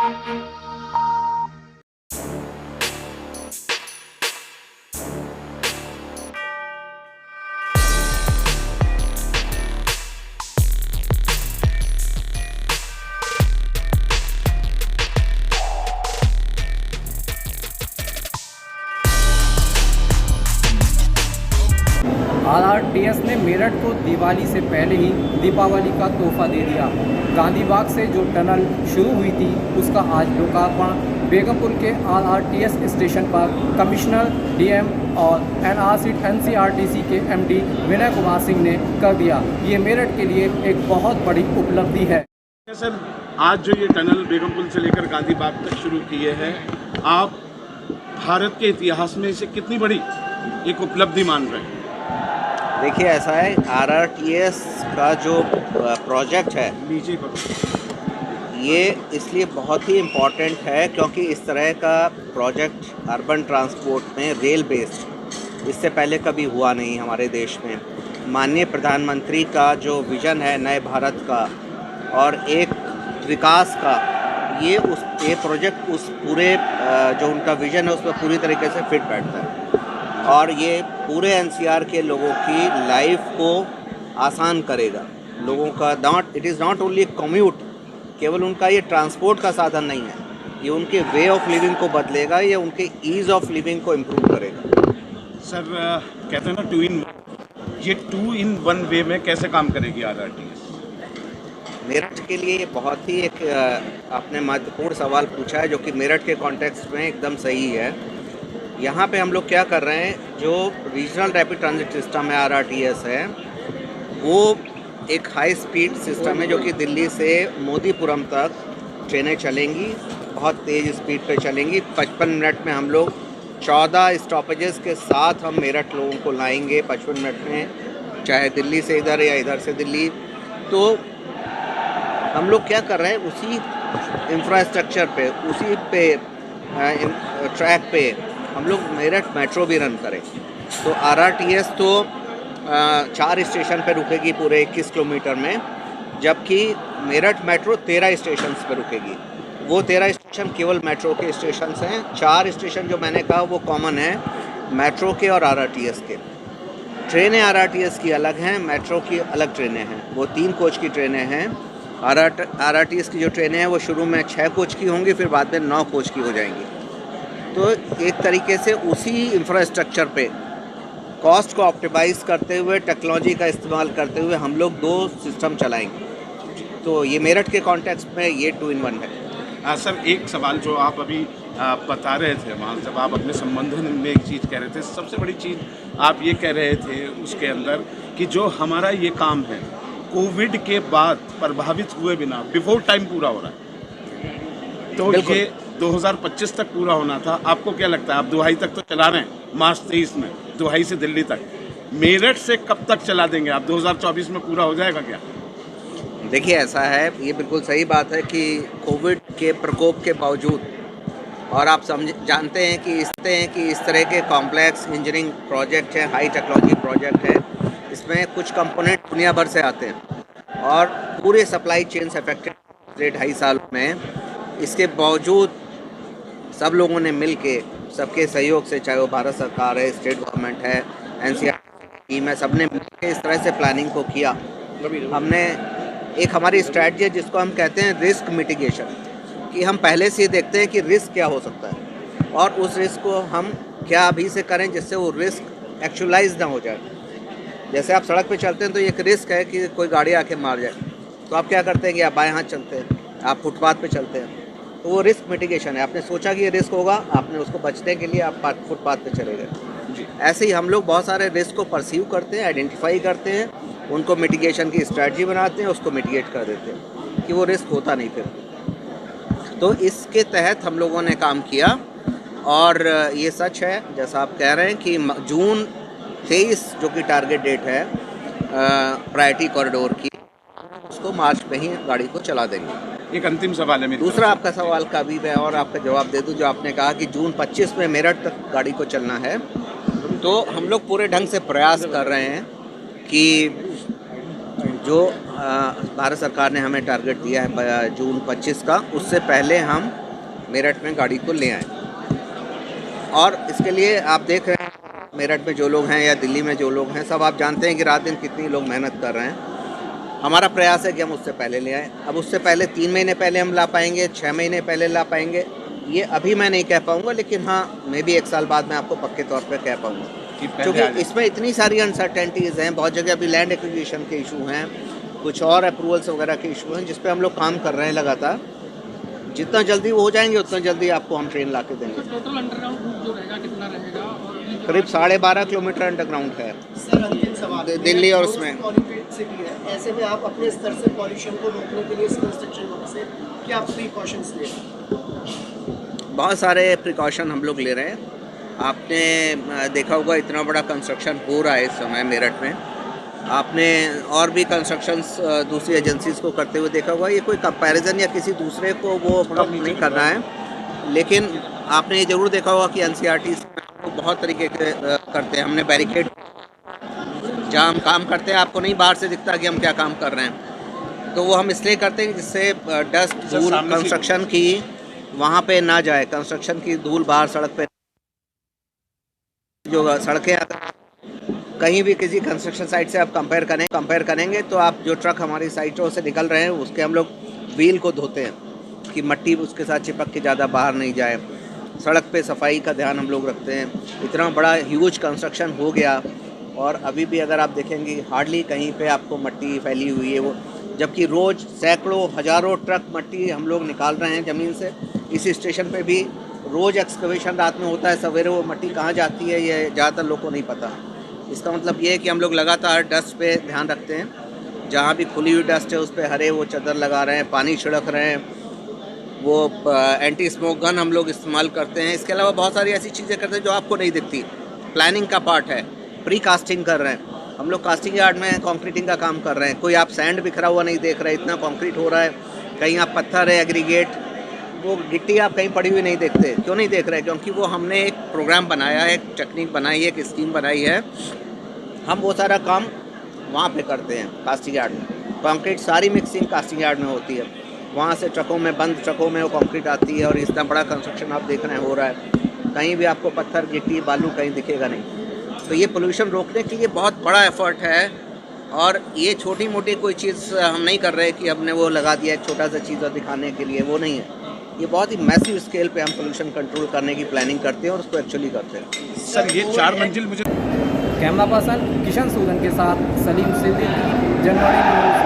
RRTS ने मेरठ को दिवाली से पहले ही दीपावली का तोहफा दे दिया। गांधी बाग से जो टनल शुरू हुई थी उसका आज लोकार्पण बेगमपुर के आरआरटीएस स्टेशन पर कमिश्नर डीएम और एनसीआरटीसी के एमडी विनय कुमार सिंह ने कर दिया। ये मेरठ के लिए एक बहुत बड़ी उपलब्धि है। सर, आज जो ये टनल बेगमपुर से लेकर गांधी बाग तक शुरू किए हैं, आप भारत के इतिहास में इसे कितनी बड़ी एक उपलब्धि मान रहे हैं? देखिए, ऐसा है, आरआरटीएस का जो प्रोजेक्ट है ये इसलिए बहुत ही इम्पॉर्टेंट है क्योंकि इस तरह का प्रोजेक्ट अर्बन ट्रांसपोर्ट में रेल बेस्ड इससे पहले कभी हुआ नहीं हमारे देश में। माननीय प्रधानमंत्री का जो विज़न है नए भारत का और एक विकास का, ये प्रोजेक्ट उस पूरे जो उनका विज़न है उसमें पूरी तरीके से फिट बैठता है और ये पूरे एनसीआर के लोगों की लाइफ को आसान करेगा। लोगों का it is not only commute, केवल उनका ये ट्रांसपोर्ट का साधन नहीं है, ये उनके वे ऑफ लिविंग को बदलेगा, ये उनके ईज़ ऑफ लिविंग को इम्प्रूव करेगा। सर, कहते हैं ना 2 in 1, ये 2 in 1 वे में कैसे काम करेगी आरआरटीएस? मेरठ के लिए बहुत ही एक आपने महत्वपूर्ण सवाल पूछा है जो कि मेरठ के कॉन्टेक्स्ट में एकदम सही है। यहाँ पे हम लोग क्या कर रहे हैं, जो रीजनल रैपिड ट्रांजिट सिस्टम है आरआरटीएस है, वो एक हाई स्पीड सिस्टम है जो कि दिल्ली से मोदीपुरम तक ट्रेनें चलेंगी, बहुत तेज़ स्पीड पे चलेंगी। 55 मिनट में हम लोग 14 स्टॉपेजेस के साथ हम मेरठ लोगों को लाएंगे 55 मिनट में, चाहे दिल्ली से इधर या इधर से दिल्ली। तो हम लोग क्या कर रहे हैं, उसी इंफ्रास्ट्रक्चर पे, उसी पे ट्रैक पे हम लोग मेरठ मेट्रो भी रन करें। तो आरआरटीएस तो 4 स्टेशन पे रुकेगी पूरे 21 किलोमीटर में, जबकि मेरठ मेट्रो 13 स्टेशन पे रुकेगी। वो 13 स्टेशन केवल मेट्रो के स्टेशन हैं। 4 स्टेशन जो मैंने कहा वो कॉमन है मेट्रो के और आरआरटीएस के। ट्रेनें आरआरटीएस की अलग हैं, मेट्रो की अलग ट्रेनें हैं। वो 3 कोच की ट्रेनें हैं। आरआरटीएस की जो ट्रेनें हैं वो शुरू में 6 कोच की होंगी, फिर बाद में 9 कोच की हो जाएंगी। तो एक तरीके से उसी इंफ्रास्ट्रक्चर पे कॉस्ट को ऑप्टिमाइज़ करते हुए, टेक्नोलॉजी का इस्तेमाल करते हुए हम लोग 2 सिस्टम चलाएंगे। तो ये मेरठ के कॉन्टेक्स्ट में ये 2 in 1 है। सर, एक सवाल जो आप अभी बता रहे थे वहाँ, जब आप अपने संबोधन में एक चीज़ कह रहे थे, सबसे बड़ी चीज़ आप ये कह रहे थे उसके अंदर कि जो हमारा ये काम है कोविड के बाद प्रभावित हुए बिना बिफोर टाइम पूरा हो रहा है, तो ये 2025 तक पूरा होना था। आपको क्या लगता है, आप दुहाई तक तो चला रहे हैं मार्च 23 में, दुहाई से दिल्ली तक, मेरठ से कब तक चला देंगे आप? 2024 में पूरा हो जाएगा क्या? देखिए, ऐसा है, ये बिल्कुल सही बात है कि कोविड के प्रकोप के बावजूद, और आप जानते हैं कि इस तरह के कॉम्प्लेक्स इंजीनियरिंग प्रोजेक्ट हैं, हाई टेक्नोलॉजी प्रोजेक्ट है, इसमें कुछ कंपोनेंट दुनिया भर से आते हैं और पूरे सप्लाई चेन से अफेक्टेड 2.5 साल में। इसके बावजूद सब लोगों ने मिल के, सबके सहयोग से, चाहे वो भारत सरकार है, स्टेट गवर्नमेंट है, एनसीआर टीम है, सब ने मिल के इस तरह से प्लानिंग को किया। हमने एक हमारी स्ट्रैटेजी है जिसको हम कहते हैं रिस्क मिटिगेशन, कि हम पहले से देखते हैं कि रिस्क क्या हो सकता है और उस रिस्क को हम क्या अभी से करें जिससे वो रिस्क एक्चुअलाइज ना हो जाए। जैसे आप सड़क पे चलते हैं तो एक रिस्क है कि कोई गाड़ी आके मार जाए, तो आप क्या करते हैं कि आप बाएं हाथ चलते हैं, आप फुटपाथ पे चलते हैं, तो वो रिस्क मिटिगेशन है। आपने सोचा कि ये रिस्क होगा, आपने उसको बचने के लिए आप फुटपाथ पे चले गए। ऐसे ही हम लोग बहुत सारे रिस्क को परसीव करते हैं, आइडेंटिफाई करते हैं, उनको मिटिगेशन की स्ट्रैटेजी बनाते हैं, उसको मिटिगेट कर देते हैं कि वो रिस्क होता नहीं फिर। तो इसके तहत हम लोगों ने काम किया और ये सच है जैसा आप कह रहे हैं कि जून 23 जो कि टारगेट डेट है प्रायोरिटी कॉरिडोर की, उसको मार्च में ही गाड़ी को चला देंगे। एक अंतिम सवाल है मेरा। दूसरा आपका सवाल का भी मैं और आपका जवाब दे दूं, जो आपने कहा कि जून 25 में मेरठ तक गाड़ी को चलना है, तो हम लोग पूरे ढंग से प्रयास कर रहे हैं कि जो भारत सरकार ने हमें टारगेट दिया है जून 25 का, उससे पहले हम मेरठ में गाड़ी को ले आएँ। और इसके लिए आप देख रहे हैं मेरठ में जो लोग हैं या दिल्ली में जो लोग हैं, सब आप जानते हैं कि रात दिन कितनी लोग मेहनत कर रहे हैं। हमारा प्रयास है कि हम उससे पहले ले आएँ। अब उससे पहले 3 महीने पहले हम ला पाएंगे, 6 महीने पहले ला पाएंगे, ये अभी मैं नहीं कह पाऊँगा, लेकिन हाँ, मे भी 1 साल बाद मैं आपको पक्के तौर पर कह पाऊँगा, क्योंकि इसमें इतनी सारी अनसर्टेनिटीज़ हैं। बहुत जगह अभी लैंड एक्विजिशन के इशू हैं, कुछ और अप्रूवल्स वगैरह के इशू हैं, जिस पे हम लोग काम कर रहे हैं लगातार। जितना जल्दी वो हो जाएंगे उतना जल्दी आपको हम ट्रेन ला के देंगे। टोटल अंडरग्राउंड रूट जो रहेगा कितना रहेगा? और करीब 12.5 किलोमीटर अंडरग्राउंड है सर, अंतिम सवाल, दिल्ली और उसमें। पॉल्यूटेड सिटी है, ऐसे में आप अपने स्तर से पॉल्यूशन को रोकने के लिए इस कंस्ट्रक्शन वर्क से क्या प्रिकॉशंस ले रहे हैं? बहुत सारे प्रिकॉशन हम लोग ले रहे हैं। आपने देखा होगा इतना बड़ा कंस्ट्रक्शन हो रहा है इस समय मेरठ में। आपने और भी कंस्ट्रक्शंस दूसरी एजेंसीज को करते हुए देखा होगा। ये कोई कंपैरिजन या किसी दूसरे को वो नहीं करना है, लेकिन आपने ये ज़रूर देखा होगा कि एनसीईआरटी में बहुत तरीके के करते हैं। हमने बैरिकेड, जहाँ हम काम करते हैं आपको नहीं बाहर से दिखता कि हम क्या काम कर रहे हैं, तो वो हम इसलिए करते हैं जिससे डस्ट धूल कंस्ट्रक्शन की वहाँ पे ना जाए, कंस्ट्रक्शन की धूल बाहर सड़क पे, जो सड़कें कहीं भी किसी कंस्ट्रक्शन साइट से आप कंपेयर करेंगे तो आप जो ट्रक हमारी साइटों से निकल रहे हैं उसके हम लोग व्हील को धोते हैं कि मट्टी उसके साथ चिपक के ज़्यादा बाहर नहीं जाए। सड़क पे सफाई का ध्यान हम लोग रखते हैं। इतना बड़ा ह्यूज कंस्ट्रक्शन हो गया और अभी भी अगर आप देखेंगे हार्डली कहीं पे आपको मट्टी फैली हुई है, वो जबकि रोज़ सैकड़ों हज़ारों ट्रक मट्टी हम लोग निकाल रहे हैं ज़मीन से। इस स्टेशन पे भी रोज़ एक्सकवेशन रात में होता है, सवेरे वो मट्टी कहाँ जाती है ये ज़्यादातर लोग को नहीं पता। इसका मतलब ये है कि हम लोग लगातार डस्ट पे ध्यान रखते हैं। जहाँ भी खुली हुई डस्ट है उस पर हरे वो चादर लगा रहे हैं, पानी छिड़क रहे हैं, वो एंटी स्मोक गन हम लोग इस्तेमाल करते हैं। इसके अलावा बहुत सारी ऐसी चीज़ें करते हैं जो आपको नहीं दिखती। प्लानिंग का पार्ट है, प्री कास्टिंग कर रहे हैं हम लोग। कास्टिंग यार्ड में कंक्रीटिंग का काम कर रहे हैं। कोई आप सैंड बिखरा हुआ नहीं देख रहे, इतना कंक्रीट हो रहा है। कहीं आप पत्थर है, एग्रीगेट, वो गिट्टी आप कहीं पड़ी हुई नहीं देखते। क्यों नहीं देख रहे? क्योंकि वो हमने एक प्रोग्राम बनाया है, एक टेक्निक बनाई है, एक स्कीम बनाई है। हम वो सारा काम वहाँ पे करते हैं कास्टिंग यार्ड में। कंक्रीट सारी मिक्सिंग कास्टिंग यार्ड में होती है। वहाँ से ट्रकों में, बंद ट्रकों में वो कंक्रीट आती है और इतना बड़ा कंस्ट्रक्शन आप देख रहे हैं हो रहा है। कहीं भी आपको पत्थर, गिट्टी, बालू कहीं दिखेगा नहीं। तो ये पोल्यूशन रोकने के लिए बहुत बड़ा एफर्ट है और ये छोटी मोटी कोई चीज़ हम नहीं कर रहे कि हमने वो लगा दिया एक छोटा सा चीज़ और दिखाने के लिए, वो नहीं है। ये बहुत ही मैसिव स्केल पे हम पोल्यूशन कंट्रोल करने की प्लानिंग करते हैं और उसको एक्चुअली करते हैं। सर ये 4 मंजिल मुझे कैमरा पर्सन किशन सूदन के साथ सलीम सिद्दीकी, जनवरी न्यूज़।